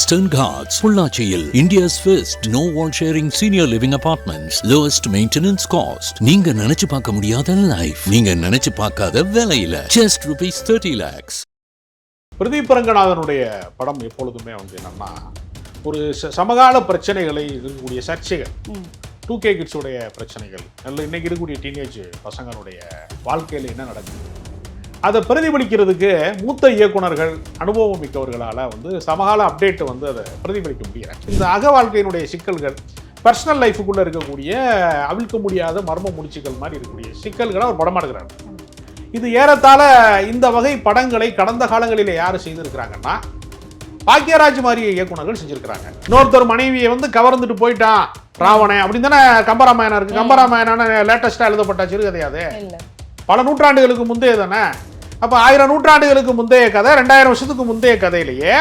Western Ghats, Pullachiyil, India's first no wall sharing senior living apartments, lowest maintenance cost. நீங்க நினைச்சு பார்க்க முடியாத life, நீங்க நினைச்சு பார்க்காத விலையில just rupees 30 lakhs. பிரதீப் ரங்கநாதனுடைய படம் எப்பொழுதுமே என்னன்னா ஒரு சமகால பிரச்சனைகளை இருக்கக்கூடிய சர்ச்சைகள், 2K கிட்ஸுடைய பிரச்சனைகள், நல்ல இன்னைக்கு இருக்கக்கூடிய டீனேஜ் பசங்களுடைய வாழ்க்கையில் என்ன நடக்குது அதை பிரதிபலிக்கிறதுக்கு மூத்த இயக்குனர்கள், அனுபவம் மிக்கவர்களால் சமகால அப்டேட் அதை பிரதிபலிக்க முடியல. இந்த அக வாழ்க்கையினுடைய சிக்கல்கள், பர்சனல் லைஃபுக்குள்ளே இருக்கக்கூடிய அவிழ்க்க முடியாத மர்ம முடிச்சுக்கள் மாதிரி இருக்கக்கூடிய சிக்கல்களை அவர் படமா எடுக்கிறார். இது ஏறத்தாழ இந்த வகை படங்களை கடந்த காலங்களில் யார் செய்திருக்கிறாங்கன்னா பாக்யராஜ் மாதிரி இயக்குனர்கள் செஞ்சிருக்கிறாங்க. இன்னொருத்தர் மனைவியை கவர்ந்துட்டு போயிட்டான் ராவணன் அப்படின்னு தானே கம்பராமாயணம் இருக்கு. கம்பராமாயணம் லேட்டஸ்டா எழுதப்பட்ட சிறுகதையாது, பல நூற்றாண்டுகளுக்கு முந்தைய தானே. அப்போ 1000 நூற்றாண்டுகளுக்கு முந்தைய கதை, 2000 வருஷத்துக்கு முந்தைய கதையிலேயே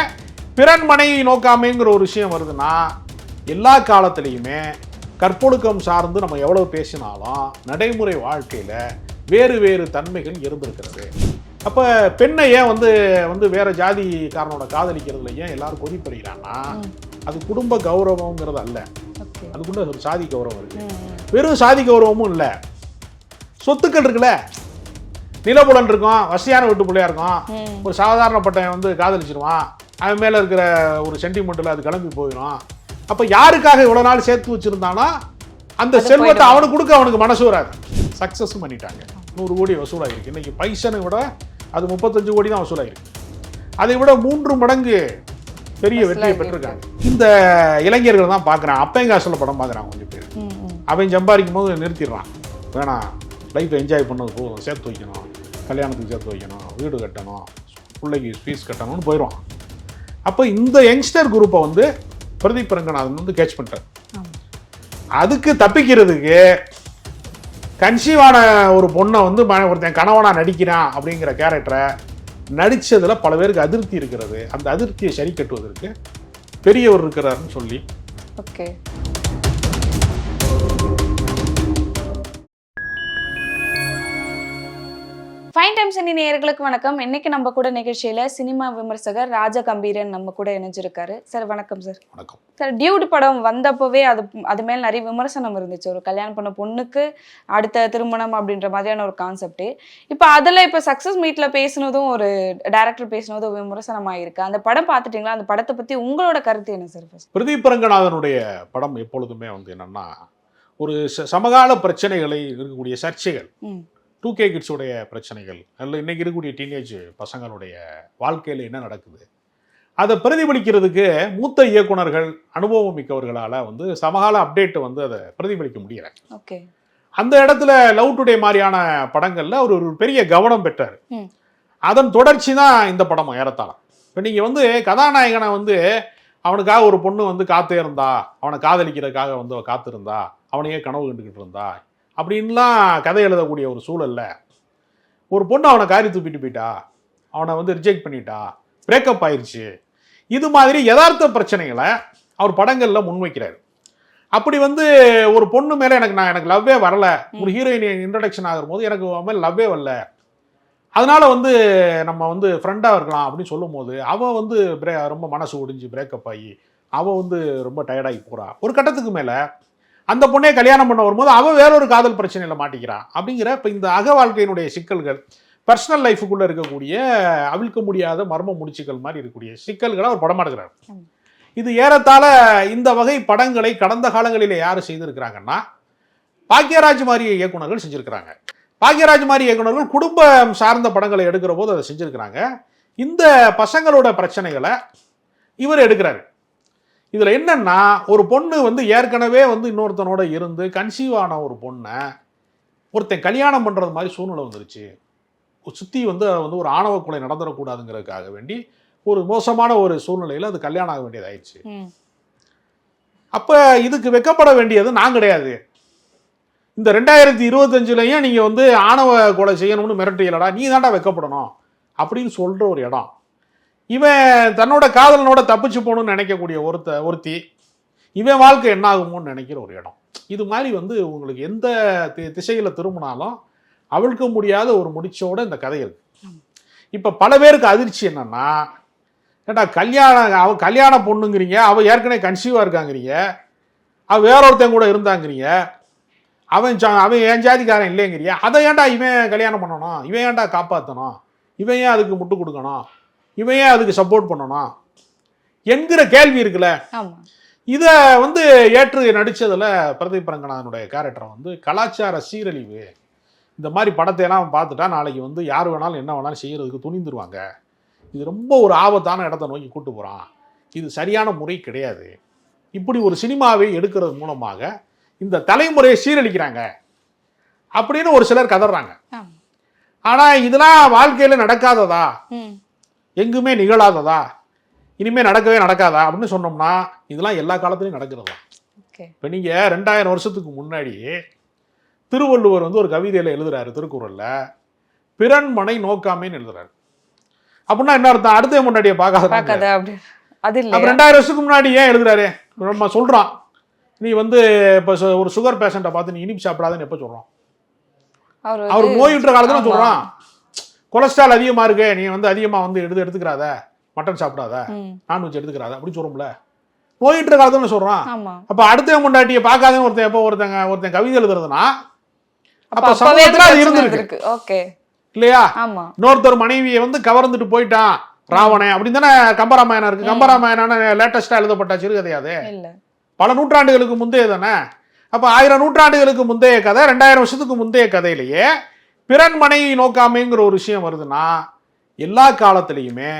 பிறன் மனைவி நோக்காமைங்கிற ஒரு விஷயம் வருதுன்னா, எல்லா காலத்திலையுமே கற்பொழுக்கம் சார்ந்து நம்ம எவ்வளவு பேசினாலும் நடைமுறை வாழ்க்கையில் வேறு வேறு தன்மைகள் இருந்திருக்கிறது. அப்போ பெண்ணை ஏன் வேற ஜாதிக்காரனோட காதலிக்கிறதுல ஏன் எல்லாரும் கொதிப்படுகிறான்னா, அது குடும்ப கௌரவங்கிறது அல்ல, அதுக்குள்ள ஒரு சாதி கௌரவம் இருக்கு. வெறும் சாதி கௌரவமும் இல்லை, சொத்துக்கள் இருக்குல்ல, நிலப்புலன் இருக்கும், வசதியான வீட்டு பிள்ளையா இருக்கும், ஒரு சாதாரணப்பட்ட காதலிச்சிருவான், அவன் மேலே இருக்கிற ஒரு சென்டிமெண்ட்டில் அது கிளம்பி போயிடும். அப்போ யாருக்காக இவ்வளோ நாள் சேர்த்து வச்சுருந்தானா அந்த செல்வத்தை அவனுக்கு கொடுக்க அவனுக்கு மனசு வராது. சக்ஸஸும் பண்ணிட்டாங்க, 100 கோடி வசூலாகிருக்கு. இன்னைக்கு பைசனை விட அது 35 கோடி தான் வசூலாகிருக்கு. அதை விட 3 மடங்கு பெரிய வெற்றியை பெற்றிருக்காங்க. இந்த இளைஞர்கள் தான் பார்க்குறான், அப்பையங்காசில் படம் பார்க்குறான் கொஞ்சம் பேர். அவன் சம்பாதிக்கும் போது நிறுத்திடுறான், வேணாம் லைஃப்பை என்ஜாய் பண்ணது போதும், சேர்த்து வைக்கணும், கல்யாணத்துக்கு சேர்த்து வைக்கணும், வீடு கட்டணும், பிள்ளைக்கு ஃபீஸ் கட்டணும்னு போயிடுவான். அப்போ இந்த யங்ஸ்டர் குரூப்பை பிரதீப் ரங்கநாதன் கேட்ச் பண்ணிட்டார். அதுக்கு தப்பிக்கிறதுக்கு கன்சீவான ஒரு பொண்ணை ஒருத்தன் கணவனா நடிக்கிறான் அப்படிங்கிற கேரக்டரை நடித்ததில் பல பேருக்கு அதிருப்தி இருக்கிறது. அந்த அதிருப்தியை சரி கட்டுவதற்கு பெரியவர் இருக்கிறாருன்னு சொல்லி ஓகே. ஃபைன் டைம் சினி நேயர்களுக்கு வணக்கம். இன்னைக்கு நம்ம கூட நிகழ்ச்சியில சினிமா விமர்சகர் ராஜ கம்பீரன் நம்ம கூட இணைஞ்சிருக்காரு. சார் வணக்கம். சார் வணக்கம். சார், டியூட் படம் வந்தப்பவே அது மேல நிறைய விமர்சனம் இருந்துச்சு. ஒரு கல்யாணம் பண்ண பொண்ணுக்கு அடுத்த திருமணம் அப்படின்ற மாதிரியான ஒரு கான்செப்ட். இப்போ சக்சஸ் மீட்ல பேசினதும், ஒரு டைரக்டர் பேசினதும் விமர்சனமாயிருக்கு. அந்த படம் பார்த்துட்டீங்களா? அந்த படத்தை பத்தி உங்களோட கருத்து என்ன சார்? பிரதீப் ரங்கநாதனுடைய படம் எப்பொழுதுமே என்னன்னா ஒரு சமகால பிரச்சனைகளை இருக்கக்கூடிய சர்ச்சைகள், 2K கிட்ஸுடைய பிரச்சனைகள், நல்ல இன்னைக்கு இருக்கக்கூடிய டீனேஜ் பசங்களுடைய வாழ்க்கையில் என்ன நடக்குது அதை பிரதிபலிக்கிறதுக்கு மூத்த இயக்குனர்கள், அனுபவம் மிக்கவர்களால் சமகால அப்டேட் அதை பிரதிபலிக்க முடியல. ஓகே. அந்த இடத்துல லவ் டுடே மாதிரியான படங்கள்ல அவர் ஒரு பெரிய கவனம் பெற்றார். அதன் தொடர்ச்சி தான் இந்த படம் ஏறத்தாழ. இப்போ நீங்கள் கதாநாயகனை அவனுக்காக ஒரு பொண்ணு காத்தே இருந்தா, அவனை காதலிக்கிறதுக்காக காத்திருந்தா, அவனையே கனவு கண்டுக்கிட்டு இருந்தா அப்படின்லாம் கதை எழுதக்கூடிய ஒரு சூழல்ல ஒரு பொண்ணு அவனை காரி தூப்பிட்டு போயிட்டா, அவனை ரிஜெக்ட் பண்ணிட்டா, பிரேக்கப் ஆயிடுச்சு, இது மாதிரி யதார்த்த பிரச்சனைகளை அவர் படங்களில் முன்வைக்கிறார். அப்படி ஒரு பொண்ணு மேலே எனக்கு லவ்வே வரல, ஒரு ஹீரோயின் இன்ட்ரடக்ஷன் ஆகும் போது எனக்கு மேலே லவ்வே வரல, அதனால நம்ம ஃப்ரெண்டாக இருக்கலாம் அப்படின்னு சொல்லும் போது அவள் ரொம்ப மனசு ஒடிஞ்சு பிரேக்கப் ஆகி அவள் ரொம்ப டயர்டாகி போகிறா. ஒரு கட்டத்துக்கு மேலே அந்த பொண்ணே கல்யாணம் பண்ண வரும்போது அவள் வேறொரு காதல் பிரச்சனையில் மாட்டிக்கிறான். அப்படிங்கிற இப்போ இந்த அக வாழ்க்கையினுடைய சிக்கல்கள், பர்சனல் லைஃபுக்குள்ளே இருக்கக்கூடிய அவிழ்க்க முடியாத மர்ம முடிச்சுக்கள் மாதிரி இருக்கக்கூடிய சிக்கல்களை அவர் படமா எடுக்கிறார். இது ஏறத்தாழ இந்த வகை படங்களை கடந்த காலங்களில் யார் செய்திருக்கிறாங்கன்னா பாக்யராஜ் மாதிரி இயக்குனர்கள் செஞ்சுருக்கிறாங்க. பாக்யராஜ் மாதிரி இயக்குனர்கள் குடும்பம் சார்ந்த படங்களை எடுக்கிற போது அதை செஞ்சுருக்கிறாங்க. இந்த பசங்களோட பிரச்சனைகளை இவர் எடுக்கிறாரு. இதில் என்னன்னா, ஒரு பொண்ணு ஏற்கனவே இன்னொருத்தனோட இருந்து கன்சீவ் ஆன ஒரு பொண்ணை ஒருத்தன் கல்யாணம் பண்ணுறது மாதிரி சூழ்நிலை வந்துருச்சு. சுற்றி ஒரு ஆணவ கொலை நடந்துடக்கூடாதுங்கிறதுக்காக வேண்டி ஒரு மோசமான ஒரு சூழ்நிலையில் அது கல்யாணம் ஆக வேண்டியதாயிடுச்சு. அப்போ இதுக்கு வெக்கப்பட வேண்டியது நான் கிடையாது. இந்த 2025லையும் நீங்கள் ஆணவ கொலை செய்யணும்னு மிரட்டியலடா, நீ தாண்டா வெக்கப்படணும் அப்படின்னு சொல்கிற ஒரு இடம். இவன் தன்னோட காதலனோட தப்பிச்சு போகணும்னு நினைக்கக்கூடிய ஒருத்தி இவன் வாழ்க்கை என்ன ஆகுமோன்னு நினைக்கிற ஒரு இடம். இது மாதிரி உங்களுக்கு எந்த திசையில் திரும்பினாலும் அவிழ்க்க முடியாத ஒரு முடிச்சோட இந்த கதை இருக்கு. இப்போ பல பேருக்கு அதிர்ச்சி என்னன்னா, ஏண்டா அவ கல்யாண பொண்ணுங்கிறீங்க, அவ ஏற்கனவே கன்சீவா இருக்காங்கிறீங்க, அவ வேற ஒருத்தன் கூட இருந்தாங்கிறீங்க, அவன் என் ஜாதிக்காரன் இல்லைங்கிறிய, அதை ஏன்டா இவன் கல்யாணம் பண்ணணும், இவன் ஏன்டா காப்பாற்றணும், இவன் ஏன் அதுக்கு முட்டு கொடுக்கணும், இவன் ஏன் அதுக்கு சப்போர்ட் பண்ணணும் என்கிற கேள்வி இருக்குல்ல. இதை வந்து ஏற்று நடித்ததில் பிரதீப் ரங்கநாதனுடைய கேரக்டரை வந்து கலாச்சார சீரழிவு, இந்த மாதிரி படத்தையெல்லாம் பார்த்துட்டா நாளைக்கு வந்து யார் வேணாலும் என்ன வேணாலும் செய்கிறதுக்கு துணிந்துருவாங்க, இது ரொம்ப ஒரு ஆபத்தான இடத்தை நோக்கி கூட்டு போகிறான், இது சரியான முறை கிடையாது, இப்படி ஒரு சினிமாவை எடுக்கிறது மூலமாக இந்த தலைமுறையை சீரழிக்கிறாங்க அப்படின்னு ஒரு சிலர் கதறாங்க. ஆனா இதெல்லாம் வாழ்க்கையில நடக்காததா, எங்குமே நிகழாததா, இனிமே நடக்கவே நடக்காதா அப்படின்னு சொன்னோம்னா இதெல்லாம் எல்லா காலத்திலையும் நடக்கிறதா. இப்ப நீங்க 2000 வருஷத்துக்கு முன்னாடி திருவள்ளுவர் வந்து ஒரு கவிதையில எழுதுறாரு, திருக்குறள்ல பிறன்மனை நோக்காமேன்னு எழுதுறாரு. அப்படின்னா என்ன அர்த்தம், அடுத்த முன்னாடியே பார்க்காத. அப்ப 2000 வருஷத்துக்கு முன்னாடி ஏன் எழுதுறாரு, நம்ம சொல்றான் நீ வந்து இப்போ ஒரு சுகர் பேஷண்ட்டை பார்த்து நீ இனிப்பு சாப்பிடாதுன்னு எப்போ சொல்கிறோம், அவர் நோயுற்ற காலத்துல சொல்கிறான் கொலஸ்ட்ரால் அதிகமாக இருக்கு, நீ வந்து அதிகமாக வந்து எடுத்துக்கிறாத, மட்டன் சாப்பிடாத, நான்வெஜ் எடுத்துக்கிறாத அப்படின்னு சொல்கிறோம்ல, நோயுற்ற காலத்துல சொல்கிறான். அப்போ அடுத்த முன்னாடியை பார்க்காதன்னு ஒருத்தன் எப்போ ஒருத்தன் கவிதை எழுதுறதுன்னா அப்போ சமூகத்தில் அது இருந்திருக்கு இல்லையா. இன்னொருத்தர் மனைவியை வந்து கவர்ந்துட்டு போயிட்டான் ராவணன் அப்படின்னு தானே கம்பராமாயணம் இருக்கு. கம்பராமாயணம் லேட்டஸ்டா எழுதப்பட்ட சிறுகதையாது, பல நூற்றாண்டுகளுக்கு முந்தைய தானே. அப்போ 1000 நூற்றாண்டுகளுக்கு முந்தைய கதை, 2000 வருஷத்துக்கு முந்தைய கதையிலேயே பிறன் மனைவி நோக்காமைங்கிற ஒரு விஷயம் வருதுன்னா எல்லா காலத்திலையுமே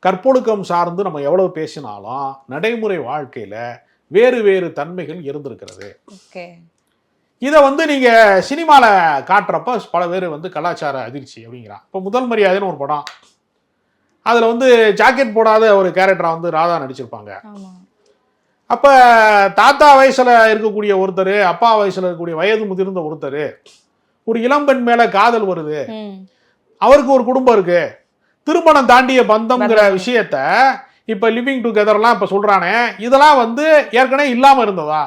கற்பொழுக்கம் சார்ந்து நம்ம எவ்வளவு பேசினாலும் நடைமுறை வாழ்க்கையில வேறு வேறு தன்மைகள் இருந்திருக்கிறது. இதை வந்து நீங்க சினிமால காட்டுறப்ப பல பேர் வந்து கலாச்சார அதிர்ச்சி அப்படிங்கிறான். இப்போ முதல் மரியாதைன்னு ஒரு படம், அதுல வந்து ஜாக்கெட் போடாத ஒரு கேரக்டரா வந்து ராதா நடிச்சிருப்பாங்க. அப்ப தாத்தா வயசுல இருக்கக்கூடிய ஒருத்தர், அப்பா வயசுல இருக்கக்கூடிய வயது முதிர்ந்த ஒருத்தர், ஒரு இளம்பெண் மேல காதல் வருது, அவருக்கு ஒரு குடும்பம் இருக்கு, திருமணம் தாண்டிய பந்தம்ங்கிற விஷயத்த இப்ப லிவிங் டுகெதர்லாம் இப்ப சொல்றானே, இதெல்லாம் வந்து ஏற்கனவே இல்லாம இருந்ததா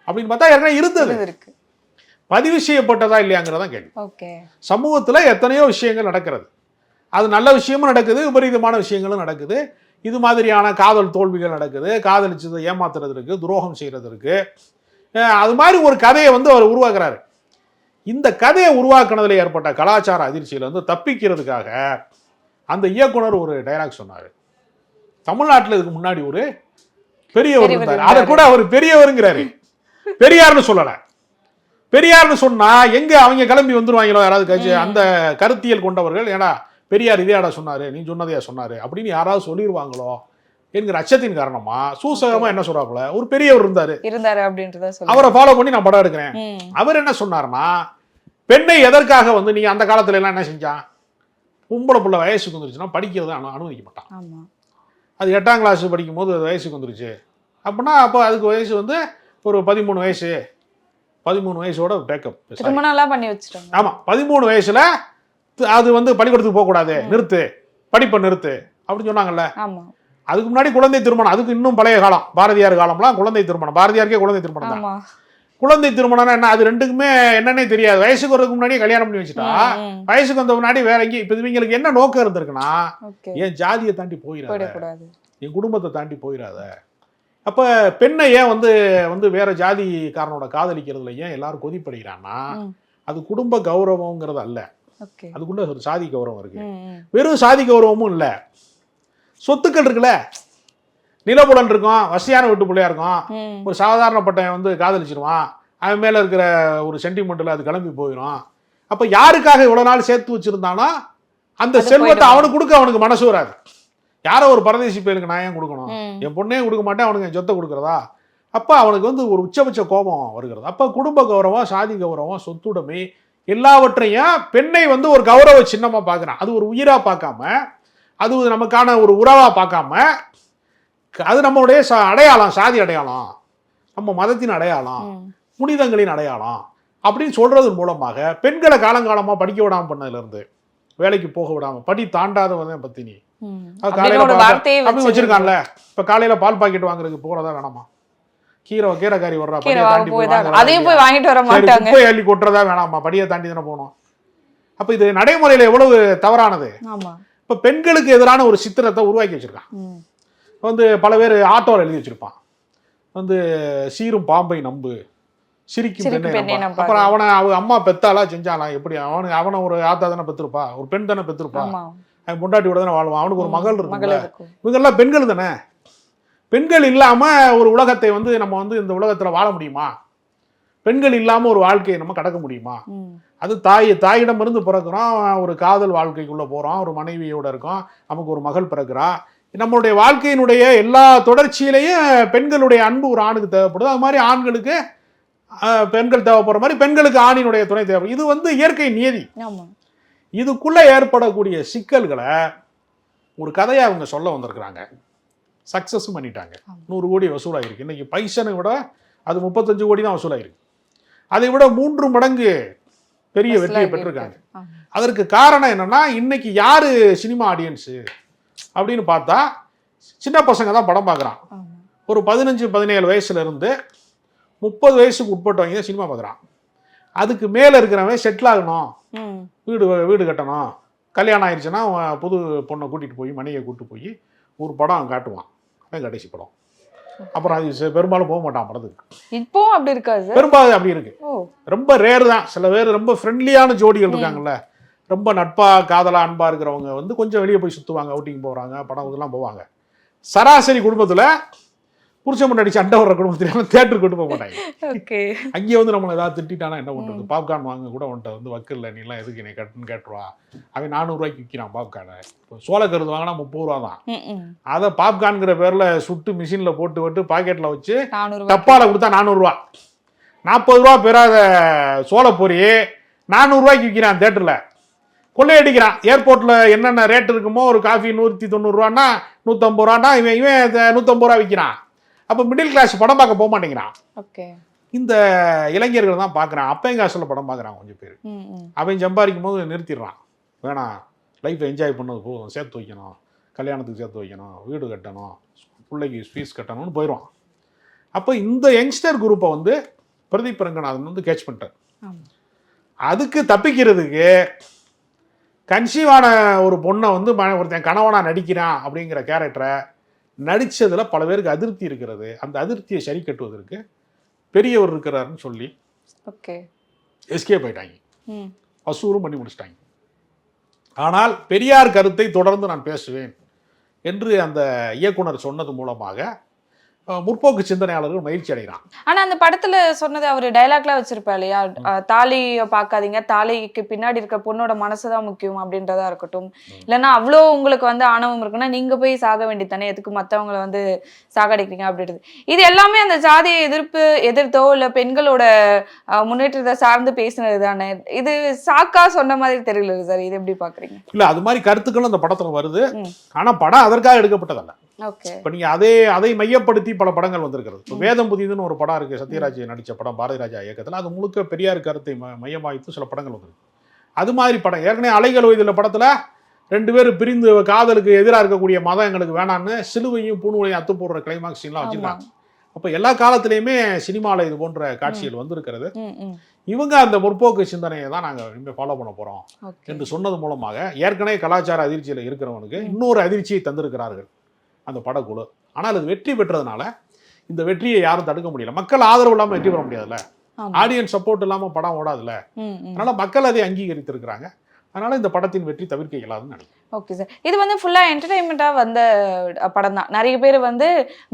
அப்படின்னு பார்த்தா ஏற்கனவே இருந்தது, பதிவு செய்யப்பட்டதா இல்லையாங்கிறதான் கேள்வி. சமூகத்துல எத்தனையோ விஷயங்கள் நடக்கிறது, அது நல்ல விஷயமும் நடக்குது, விபரீதமான விஷயங்களும் நடக்குது, இது மாதிரியான காதல் தோல்விகள் நடக்குது, காதலிச்சதை ஏமாத்துறது இருக்கு, துரோகம் செய்யறது இருக்கு. அது மாதிரி ஒரு கதையை வந்து அவர் உருவாக்குறாரு. இந்த கதையை உருவாக்குனதுல ஏற்பட்ட கலாச்சார அதிர்ச்சியில வந்து தப்பிக்கிறதுக்காக அந்த இயக்குனர் ஒரு டைலாக் சொன்னாரு. தமிழ்நாட்டில் இதுக்கு முன்னாடி ஒரு பெரியவர் இருந்தார், அதை கூட அவர் பெரியவருங்கிறாரு, பெரியார்னு சொல்லல. பெரியார்னு சொன்னா எங்க அவங்க கிளம்பி வந்துருவாங்களோ யாராவது அந்த கருத்தியல் கொண்டவர்கள், ஏன்னா பெரியார் இதேடா சொன்னாரு, நீ சொன்னதையா சொன்னாரு அப்படின்னு யாராவது சொல்லிடுவாங்களோ என்கிற அச்சத்தின் காரணமா சூசகமா என்ன சொல்றாப்புல, ஒரு பெரியவர் இருந்தாரு அப்படின்றத அவரை ஃபாலோ பண்ணி நான் படம் எடுக்கிறேன். அவர் என்ன சொன்னாருன்னா, பெண்ணை எதற்காக வந்து நீங்க அந்த காலத்துல எல்லாம் என்ன செஞ்சான், பொம்பளை பிள்ளை வயசுக்கு வந்துருச்சுன்னா படிக்கிறத அனுமதிக்க மாட்டான். அது 8ஆம் கிளாஸ் படிக்கும் போது வயசுக்கு வந்துருச்சு அப்படின்னா அப்போ அதுக்கு வயசு வந்து ஒரு 13 வயசு, 13 வயசோட பேக்கப் திருமணம் பண்ணி வச்சுட்டாங்க. ஆமா, 13 வயசுல அது வந்து பள்ளிக்கூடத்துக்கு போக கூடாது, நிறுத்து, படிப்பை நிறுத்து அப்படின்னு சொன்னாங்கல்ல. அதுக்கு முன்னாடி குழந்தை திருமணம், அதுக்கு இன்னும் பழைய காலம், பாரதியார் காலம்லாம் குழந்தை திருமணம், பாரதியாருக்கே குழந்தை திருமணம் தான். குழந்தை திருமணம்னா என்ன, அது ரெண்டுக்குமே என்னன்னே தெரியாது, வயசுக்கு வரதுக்கு முன்னாடி கல்யாணம் பண்ணி வச்சுட்டா வயசுக்கு வந்த முன்னாடி வேற எங்கேயும். இப்ப இவங்களுக்கு என்ன நோக்கம் இருந்திருக்குன்னா, என் ஜாதியை தாண்டி போயிடாத, என் குடும்பத்தை தாண்டி போயிடாத. அப்ப பெண்ணை ஏன் வந்து வந்து வேற ஜாதிக்காரனோட காதலிக்கிறதுல ஏன் எல்லாரும் கொதிப்படுகிறான்னா, அது குடும்ப கௌரவங்கிறது அல்ல, அதுக்குள்ள ஒரு சாதி கௌரவம் இருக்கு. வெறும் சாதி கௌரவமும் இல்ல, சொத்துக்கள் இருக்குல்ல, நிலப்புலன் இருக்கும், வசதியான வீட்டு பிள்ளையா இருக்கும், ஒரு சாதாரணப்பட்ட வந்து காதலிச்சிருவான், அவன் மேல இருக்கிற ஒரு சென்டிமெண்ட்ல அது கிளம்பி போயிடும். அப்ப யாருக்காக இவ்வளவு நாள் சேர்த்து வச்சிருந்தானோ அந்த செல்வத்தை அவனுக்கு கொடுக்க அவனுக்கு மனசு வராது. யாரோ ஒரு பரதேசி பேருக்கு நான் ஏன் கொடுக்கணும், என் பொண்ணே கொடுக்க மாட்டேன், அவனுக்கு என் சொத்தை கொடுக்குறதா, அப்ப அவனுக்கு வந்து ஒரு உச்சபட்ச கோபம் வருகிறது. அப்ப குடும்ப கௌரவம், சாதி கௌரவம், சொத்துடைமை எல்லாவற்றையும் பெண்ணை வந்து ஒரு கௌரவ சின்னமா பார்க்கறான். அது ஒரு உயிரா பார்க்காம, அது நமக்கான ஒரு உறவா பார்க்காம, அது நம்மளுடைய அடையாளம், சாதி அடையாளம், நம்ம மதத்தின் அடையாளம், புனிதங்களின் அடையாளம் அப்படின்னு சொல்றது மூலமாக பெண்களை காலங்காலமா படிக்க விடாம பண்ணதுல இருந்து, வேலைக்கு போக விடாம, படி தாண்டாதவன் பத்தினி அப்படின்னு வச்சிருக்கான்ல. இப்ப காலையில பால் பாக்கெட் வாங்குறதுக்கு போறதா வேணாமா, கீரைக்காரி வர்றா குப்பை அள்ளி கொட்டுறதா வேணாமா, படியை தாண்டி தானே போகணும். அப்ப இது நடைமுறையில எவ்வளவு தவறானது. இப்போ பெண்களுக்கு எதிரான ஒரு சித்திரத்தை உருவாக்கி வச்சிருக்கான். வந்து பல பேர் ஆட்டோவில் எழுதி வச்சிருப்பான், வந்து சீரும் பாம்பை நம்பு, சிரிக்கும் பெண்ணை நம்ப. அப்புறம் அவனை அம்மா பெத்தாளா செஞ்சாலாம், எப்படி அவனை ஒரு ஆத்தா தானே பெற்றிருப்பா, ஒரு பெண் தானே பெற்றிருப்பா, அவன் பொண்டாட்டியோட தானே வாழ்வான், அவனுக்கு ஒரு மகள் இருக்கு. இவங்கெல்லாம் பெண்கள் தானே. பெண்கள் இல்லாம ஒரு உலகத்தை வந்து நம்ம வந்து இந்த உலகத்துல வாழ முடியுமா? பெண்கள் இல்லாம ஒரு வாழ்க்கையை நம்ம கடக்க முடியுமா? அது தாயிடம் இருந்து பிறக்கிறோம், ஒரு காதல் வாழ்க்கைக்குள்ள போறோம், ஒரு மனைவியோட இருக்கோம், நமக்கு ஒரு மகள் பிறக்கிறா. நம்மளுடைய வாழ்க்கையினுடைய எல்லா தொடர்ச்சியிலையும் பெண்களுடைய அன்பு ஒரு ஆணுக்கு தேவைப்படுது. அது மாதிரி ஆண்களுக்கு பெண்கள் தேவைப்படுற மாதிரி பெண்களுக்கு ஆணினுடைய துணை தேவைப்படும். இது வந்து இயற்கை நியதி. இதுக்குள்ள ஏற்படக்கூடிய சிக்கல்களை ஒரு கதையை அவங்க சொல்ல வந்திருக்கிறாங்க. சக்சஸும் பண்ணிட்டாங்க. 100 கோடி வசூலாயிருக்கு. இன்னைக்கு பைசனை விட அது 35 கோடி தான் வசூலாயிருக்கு. அதை விட 3 மடங்கு பெரிய வெற்றியை பெற்றிருக்காங்க. அதற்கு காரணம் என்னன்னா, இன்னைக்கு யாரு சினிமா ஆடியன்ஸு அப்படின்னு பார்த்தா சின்ன பசங்க தான் படம் பார்க்குறான். ஒரு 15-17 வயசுல இருந்து 30 வயசுக்கு உட்பட்டவங்க தான் சினிமா பார்க்குறான். அதுக்கு மேலே இருக்கிறவன் செட்டில் ஆகணும், வீடு கட்டணும், கல்யாணம் ஆயிடுச்சுன்னா புது பொண்ணை கூட்டிகிட்டு போய் மனைவியை கூப்பிட்டு போய் ஒரு படம் காட்டுவான். அதான் கடைசி படம். அப்புறம் அது பெரும்பாலும் போக மாட்டான் படத்துக்கு. இப்போ அப்படி இருக்காது, பெரும்பாலும் அப்படி இருக்கு. ரொம்ப ரேர் தான். சில பேர் ரொம்ப ஃப்ரெண்ட்லியான ஜோடிகள் இருக்காங்கல்ல, ரொம்ப நட்பா காதலா அன்பா இருக்கிறவங்க வந்து கொஞ்சம் வெளியே போய் சுற்றுவாங்க, அவுட்டிங் போகிறாங்க, படம் இதெல்லாம் போவாங்க. சராசரி குடும்பத்தில் புருஷன் முன்னாடி சண்டை வர்ற குடும்பத்துல தியேட்டருக்கு கூட்டு போக மாட்டாங்க. அங்கேயே வந்து நம்மளை ஏதாவது திட்டானா என்ன பண்ணுறது, பாப்கார்ன் வாங்க கூட உன்ட்ட வந்து வக்கில்ல, நீலாம் எதுக்கு என்னை கட்டுன்னு கேட்டுருவா. அவன் 400 ரூபாய்க்கு விற்கிறான் பாப்கார்னை. இப்போ சோளக்கருது வாங்கினா 30 ரூபா தான். அதை பாப்கார்னுங்கிற பேரில் சுட்டு மிஷினில் போட்டு பாக்கெட்டில் வச்சு டப்பாவில் கொடுத்தா 400 ரூபா. 40 ரூபா பெறாத சோளப்பொரி 400 ரூபாய்க்கு விற்கிறான் தியேட்டரில். கொள்ளையடிக்கிறான். ஏர்போர்ட்டில் என்னென்ன ரேட் இருக்குமோ, ஒரு காஃபி 190 ரூபான்னா 150 ரூபான்னா இவன் 150 ரூபா விற்கிறான். அப்போ மிடில் கிளாஸ் படம் பார்க்க போக மாட்டேங்கிறான். இந்த இளைஞர்கள் தான் பார்க்குறான். அப்பையும் காசில் படம் பார்க்குறான் கொஞ்சம் பேர். அவன் சம்பாதிக்கும் போது நிறுத்திடுறான். வேணாம், லைஃப்பை என்ஜாய் பண்ணது போதும், சேர்த்து வைக்கணும், கல்யாணத்துக்கு சேர்த்து வைக்கணும், வீடு கட்டணும், பிள்ளைக்கு ஃபீஸ் கட்டணும்னு போயிடுவான். அப்போ இந்த யங்ஸ்டர் குரூப்பை வந்து பிரதீப் ரங்கநாதன் வந்து கேட்ச் பண்ணிட்டார். அதுக்கு தப்பிக்கிறதுக்கு கன்சீவான ஒரு பொண்ணை வந்து ஒருத்தன் கணவனாக நடிக்கிறான் அப்படிங்கிற கேரக்டரை நடித்ததில் பல பேருக்கு அதிருப்தி இருக்கிறது. அந்த அதிருப்தியை சரி கட்டுவதற்கு பெரியவர் இருக்கிறாருன்னு சொல்லி எஸ்கேப் ஆயிட்டாங்க. வசூலும் பண்ணி முடிச்சிட்டாங்க. ஆனால் பெரியார் கருத்தை தொடர்ந்து நான் பேசுவேன் என்று அந்த இயக்குனர் சொன்னது மூலமாக முற்போக்கு சிந்தனையாளர்கள் மகிழ்ச்சி அடைகிறான். ஆனா அந்த படத்துல சொன்னது அவர் டைலாக்ல வச்சிருப்பா இல்லையா, தாலியை பார்க்காதீங்க, தாலிக்கு பின்னாடி இருக்க பொண்ணோட மனசுதான் முக்கியம் அப்படின்றதா இருக்கட்டும். இல்லைன்னா அவ்வளோ உங்களுக்கு வந்து ஆணவம் இருக்குன்னா நீங்க போய் சாக வேண்டியதானே, எதுக்கு மற்றவங்களை வந்து சாகடிக்கிறீங்க அப்படின்றது. இது எல்லாமே அந்த ஜாதியை எதிர்த்தோ இல்லை பெண்களோட முன்னேற்றத்தை சார்ந்து பேசினது தானே. இது சாக்கா சொன்ன மாதிரி தெரியல சார், இது எப்படி பாக்குறீங்க? இல்ல, அது மாதிரி கருத்துக்களும் அந்த படத்துல வருது. ஆனா படம் அதற்காக எடுக்கப்பட்டதல்ல. இப்ப நீங்க அதை மையப்படுத்தி பல படங்கள் வந்திருக்கிறது. இப்போ வேதம் புதிதுன்னு ஒரு படம் இருக்கு, சத்யராஜ் நடிச்ச படம், பாரதி ராஜா இயக்கத்தில். அது முழுக்க பெரியார் கருத்தை மையமாய்த்து சில படங்கள் வந்திருக்கு. அது மாதிரி படம் ஏற்கனவே அலைகள் இதில் படத்துல 2 பேர் பிரிந்து காதலுக்கு எதிராக இருக்கக்கூடிய மதம் எங்களுக்கு வேணான்னு சிலுவையும் பூணுவையும் அத்து போடுற கிளைமாக்ஸ் சீன்லாம் வச்சிருக்காங்க. அப்ப எல்லா காலத்திலயுமே சினிமாவில் இது போன்ற காட்சிகள் வந்திருக்கிறது. இவங்க அந்த முற்போக்கு சிந்தனையை தான் நாங்கள் இனிமேல் ஃபாலோ பண்ண போறோம் என்று சொன்னது மூலமாக ஏற்கனவே கலாச்சார அதிர்ச்சியில் இருக்கிறவனுக்கு இன்னொரு அதிர்ச்சியை தந்திருக்கிறார்கள் அந்த படக்குழு. ஆனால் அது வெற்றி பெற்றதுனால இந்த வெற்றியை யாரும் தடுக்க முடியல. மக்கள் ஆதரவு இல்லாமல் வெற்றி பெற முடியாதுல்ல, ஆடியன்ஸ் சப்போர்ட் இல்லாமல் படம் ஓடாதுல்ல. அதனால மக்கள் அதை அங்கீகரித்திருக்கிறாங்க. அதனால இந்த படத்தின் வெற்றி தவிர்க்க இயலாதுன்னு நினைக்கிறேன். ஓகே சார், இது வந்து ஃபுல்லா என்டர்டைன்மெண்டா வந்த படம் தான். நிறைய பேர் வந்து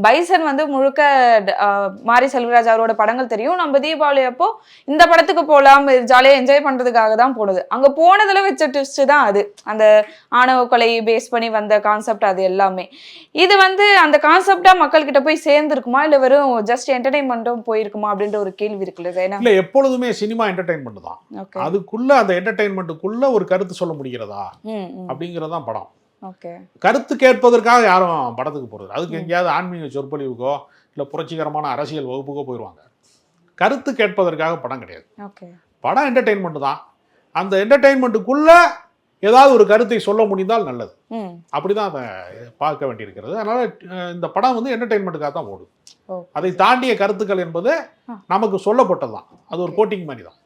பைசன் வந்து முழுக்க மாரி செல்வராஜ் அவரோட படங்கள் தெரியும். நம்ம தீபாவளி அப்போ இந்த படத்துக்கு போகலாம், ஜாலியாக என்ஜாய் பண்றதுக்காக தான் போனது. அங்க போனதுல வச்ச ட்விஸ்ட் தான் அது, அந்த ஆணவ கொலையை பேஸ் பண்ணி வந்த கான்செப்ட். அது எல்லாமே இது வந்து அந்த கான்செப்டா மக்கள் கிட்ட போய் சேர்ந்துருக்குமா, இல்ல வெறும் ஜஸ்ட் என்டர்டைன்மெண்ட்டும் போயிருக்குமா அப்படின்ற ஒரு கேள்வி இருக்குல்ல. இல்ல, எப்பொழுதுமே சினிமா என்டர்டைன்மெண்ட் தான். அதுக்குள்ள அந்த என்டர்டைன்மெண்ட்டுக்குள்ள ஒரு கருத்து சொல்ல முடிகிறதா அப்படிங்கறதான் படம். கருத்து கேட்பதற்காக யாரும் படத்துக்கு போறது, அதுக்கு எங்கேயாவது ஆன்மீக சொற்பொழிவுக்கோ இல்ல புரட்சிகரமான அரசியல் வகுப்புக்கோ போயிடுவாங்க. கருத்து கேட்பதற்காக படம் கிடையாது. படம் என்டர்டைன்மெண்ட் தான். அந்த என்டர்டைன்மெண்ட்டுக்குள்ள ஏதாவது ஒரு கருத்தை சொல்ல முடிந்தால் நல்லது. அப்படிதான் அதை பார்க்க வேண்டியிருக்கிறது. அதனால இந்த படம் வந்து என்டர்டைன்மெண்ட்டுக்காக தான் ஓடுது. அதை தாண்டிய கருத்துக்கள் என்பது நமக்கு சொல்லப்பட்டதுதான். அது ஒரு கோட்டிங் மாதிரி தான்.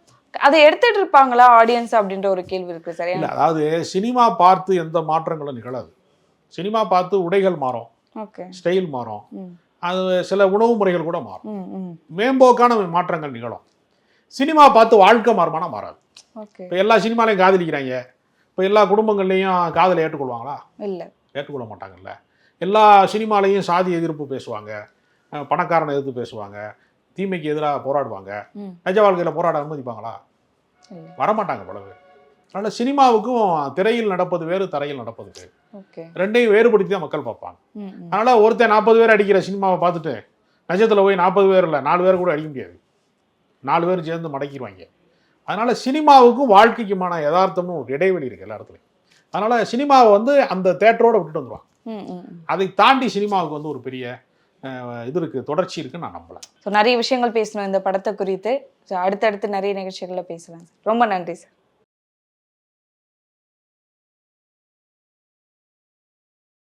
அதை எடுத்துட்டு இருப்பாங்களா ஆடியன்ஸ் அப்படின்ற ஒரு கேள்வி இருக்கு சார். இல்லை, அதாவது சினிமா பார்த்து எந்த மாற்றங்களும் நிகழாது. சினிமா பார்த்து உடைகள் மாறும், ஓகே, ஸ்டைல் மாறும், அது சில உணவு முறைகள் கூட மாறும், மேம்போக்கான மாற்றங்கள் நிகழும். சினிமா பார்த்து வாழ்க்கை மாறுமானா மாறாது. ஓகே. இப்போ எல்லா சினிமாலையும் காதலிக்கிறாங்க, இப்போ எல்லா குடும்பங்கள்லையும் காதலை ஏற்றுக்கொள்வாங்களா? இல்லை, ஏற்றுக்கொள்ள மாட்டாங்கல்ல. எல்லா சினிமாலையும் சாதி எதிர்ப்பு பேசுவாங்க, பணக்காரனை எதிர்த்து பேசுவாங்க, தீமைக்கு எதிராக போராடுவாங்க. நிஜ வாழ்க்கையில் போராட அனுமதிப்பாங்களா? வரமாட்டாங்க பலவே. அதனால் சினிமாவுக்கும் திரையில் நடப்பது வேறு, தரையில் நடப்பது வேறு. ரெண்டையும் வேறுபடுத்தி தான் மக்கள் பார்ப்பாங்க. அதனால் ஒருத்தர் 40 பேர் அடிக்கிற சினிமாவை பார்த்துட்டு நிஜத்தில் போய் 40 பேர் இல்லை 4 பேர் கூட அடிக்க முடியாது. 4 பேர் சேர்ந்து மடக்கிடுவாங்க. அதனால் சினிமாவுக்கும் வாழ்க்கைக்குமான யதார்த்தம்னு ஒரு இடைவெளி இருக்குது எல்லா இடத்துலையும். அதனால் சினிமாவை வந்து அந்த தேட்டரோடு விட்டுட்டு வந்துடுவாங்க. அதை தாண்டி சினிமாவுக்கு வந்து ஒரு பெரிய இது இருக்குது, தொடர்ச்சி இருக்குன்னு நான் நம்பலாம். ஸோ நிறைய விஷயங்கள் பேசணும் இந்த படத்தை குறித்து. ஸோ அடுத்தடுத்து நிறைய நிகழ்ச்சிகளில் பேசலாம் சார். ரொம்ப நன்றி சார்.